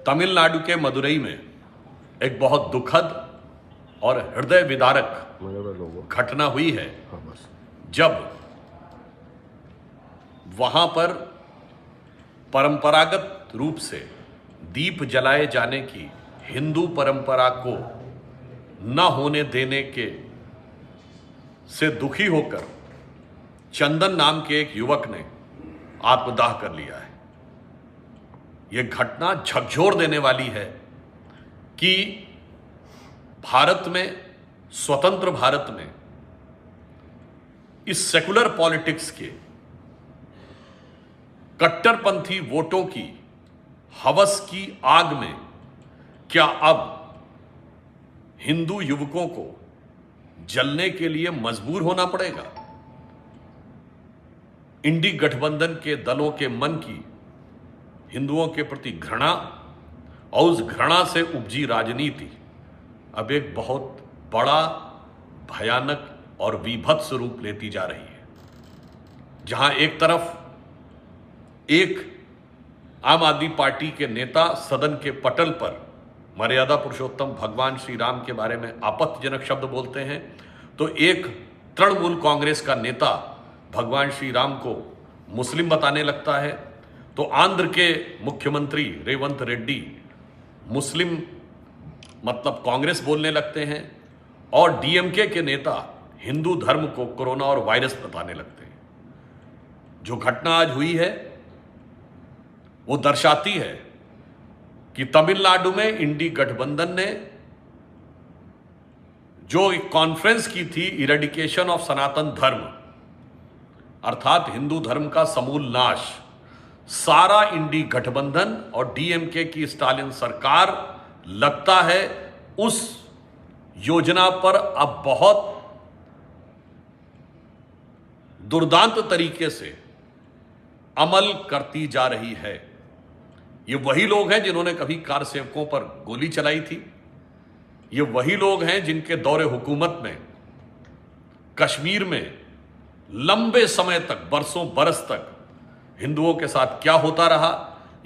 तमिलनाडु के मदुरई में एक बहुत दुखद और हृदय विदारक घटना हुई है, जब वहां पर परंपरागत रूप से दीप जलाए जाने की हिंदू परंपरा को न होने देने के से दुखी होकर चंदन नाम के एक युवक ने आत्मदाह कर लिया है। यह घटना झकझोर देने वाली है कि भारत में, स्वतंत्र भारत में, इस सेकुलर पॉलिटिक्स के कट्टरपंथी वोटों की हवस की आग में क्या अब हिंदू युवकों को जलने के लिए मजबूर होना पड़ेगा? इंडी गठबंधन के दलों के मन की हिंदुओं के प्रति घृणा और उस घृणा से उपजी राजनीति अब एक बहुत बड़ा, भयानक और विभत्स रूप लेती जा रही है, जहां एक तरफ एक आम आदमी पार्टी के नेता सदन के पटल पर मर्यादा पुरुषोत्तम भगवान श्री राम के बारे में आपत्तिजनक शब्द बोलते हैं, तो एक तृणमूल कांग्रेस का नेता भगवान श्री राम को मुस्लिम बताने लगता है, तो आंध्र के मुख्यमंत्री रेवंत रेड्डी मुस्लिम मतलब कांग्रेस बोलने लगते हैं, और डीएमके के नेता हिंदू धर्म को कोरोना और वायरस बताने लगते हैं। जो घटना आज हुई है वो दर्शाती है कि तमिलनाडु में इंडी गठबंधन ने जो एक कॉन्फ्रेंस की थी इरेडिकेशन ऑफ सनातन धर्म, अर्थात हिंदू धर्म का समूल नाश, सारा इंडी गठबंधन और डीएमके की स्टालिन सरकार लगता है उस योजना पर अब बहुत दुर्दांत तरीके से अमल करती जा रही है। ये वही लोग हैं जिन्होंने कभी कार सेवकों पर गोली चलाई थी। ये वही लोग हैं जिनके दौरे हुकूमत में कश्मीर में लंबे समय तक, बरसों बरस तक हिंदुओं के साथ क्या होता रहा।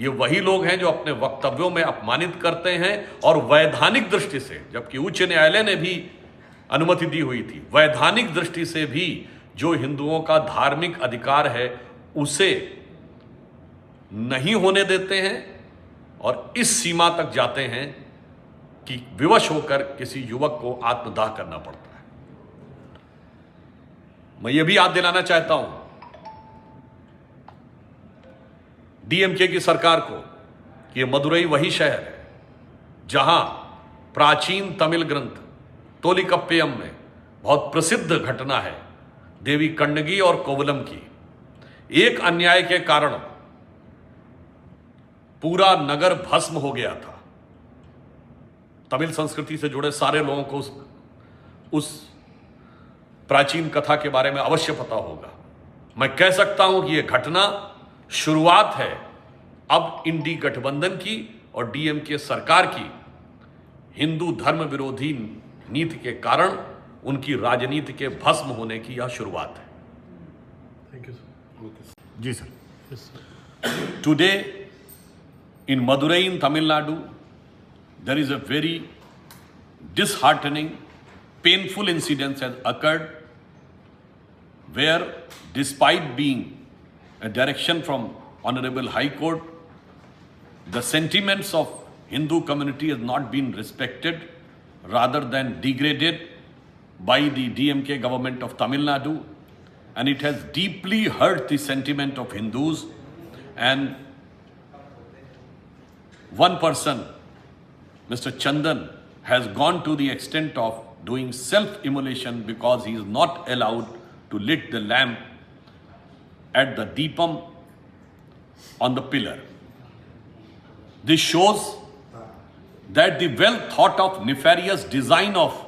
ये वही लोग हैं जो अपने वक्तव्यों में अपमानित करते हैं और वैधानिक दृष्टि से, जबकि उच्च न्यायालय ने भी अनुमति दी हुई थी, वैधानिक दृष्टि से भी जो हिंदुओं का धार्मिक अधिकार है उसे नहीं होने देते हैं और इस सीमा तक जाते हैं कि विवश होकर किसी युवक को आत्मदाह करना पड़ता है। मैं यह भी याद दिलाना चाहता हूं डीएमके की सरकार को कि यह मदुरई वही शहर है जहां प्राचीन तमिल ग्रंथ तोलिकप्पयम में बहुत प्रसिद्ध घटना है देवी कण्णगी और कोवलम की। एक अन्याय के कारण पूरा नगर भस्म हो गया था। तमिल संस्कृति से जुड़े सारे लोगों को उस प्राचीन कथा के बारे में अवश्य पता होगा। मैं कह सकता हूं कि यह घटना शुरुआत है अब इंडी गठबंधन की और डीएमके सरकार की हिंदू धर्म विरोधी नीति के कारण उनकी राजनीति के भस्म होने की यह शुरुआत है। Thank you sir. जी sir. Today in Madurai in Tamil Nadu, there is a very disheartening, painful incident has occurred where, despite being a direction from Honorable High Court, the sentiments of Hindu community has not been respected, rather than degraded by the DMK government of Tamil Nadu, and it has deeply hurt the sentiment of Hindus. And one person, Mr. Chandan, has gone to the extent of doing self-immolation because he is not allowed to lit the lamp at the Deepam on the pillar. This shows that the well thought of nefarious design of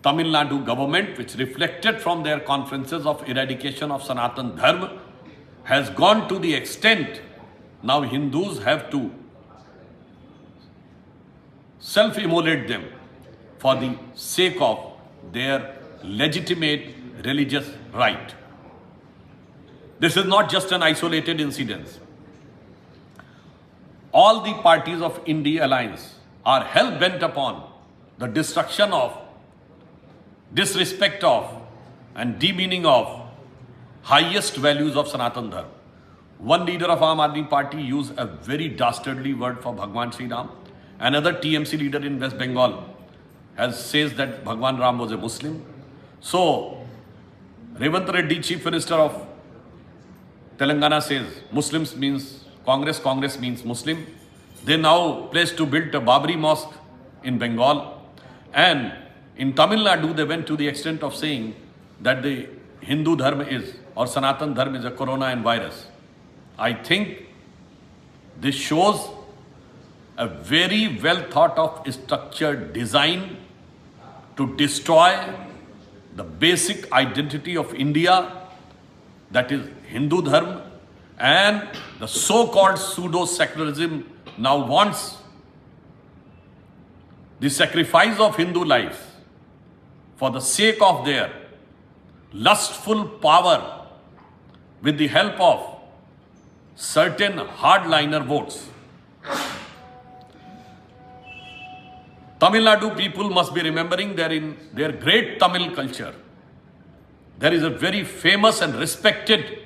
Tamil Nadu government, which reflected from their conferences of eradication of Sanatan Dharma, has gone to the extent now Hindus have to self-immolate them for the sake of their legitimate religious right. This is not just an isolated incident. all the parties of India alliance are hell bent upon the destruction of, disrespect of, and demeaning of highest values of Sanatan Dharma. One leader of Aam Aadmi Party used a very dastardly word for Bhagwan Sri Ram. Another TMC leader in West Bengal says that Bhagwan Ram was a Muslim. So, Revanth Reddy, Chief Minister of Telangana, says Muslims means Congress, Congress means Muslim. They now place to build a Babri mosque in Bengal. And in Tamil Nadu, they went to the extent of saying that the Hindu Dharma is, or Sanatan Dharma is a corona and virus. I think this shows a very well thought of structured design to destroy the basic identity of India, that is Hindu Dharma, and the so-called pseudo-secularism now wants the sacrifice of Hindu lives for the sake of their lustful power with the help of certain hardliner votes. Tamil Nadu people must be remembering that in their great Tamil culture, there is a very famous and respected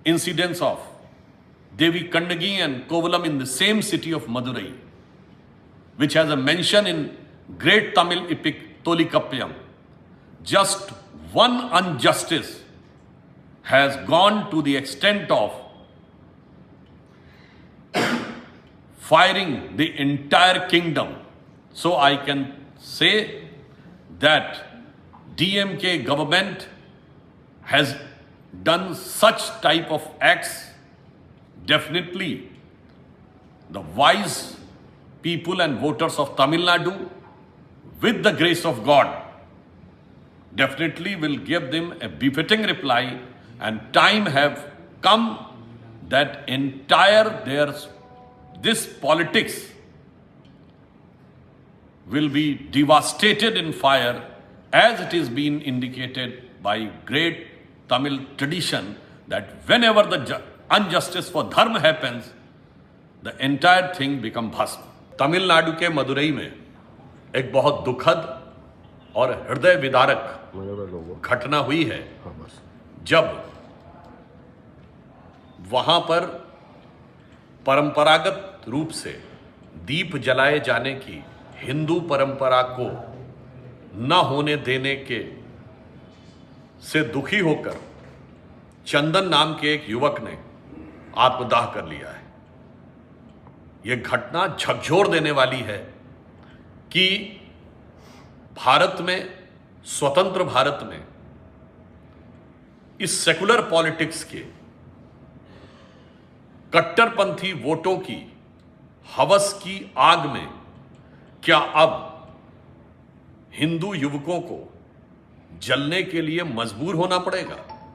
incidence of Devi Kandagi and Kovalam in the same city of Madurai, which has a mention in great Tamil epic Tolikappayam. Just one injustice has gone to the extent of firing the entire kingdom. So I can say that DMK government has done such type of acts. Definitely the wise people and voters of Tamil Nadu, with the grace of God, definitely will give them a befitting reply, and time have come that this politics will be devastated in fire, as it is being indicated by great Tamil tradition that whenever the injustice for dharma happens, the entire thing becomes bhasma. Tamil Nadu के मदुरई में एक बहुत दुखद और हृदय विदारक घटना हुई है, जब वहां पर परंपरागत रूप से दीप जलाए जाने की हिंदू परंपरा को न होने देने के से दुखी होकर चंदन नाम के एक युवक ने आत्मदाह कर लिया है। यह घटना झकझोर देने वाली है कि भारत में, स्वतंत्र भारत में, इस सेकुलर पॉलिटिक्स के कट्टरपंथी वोटों की हवस की आग में क्या अब हिंदू युवकों को जलने के लिए मजबूर होना पड़ेगा?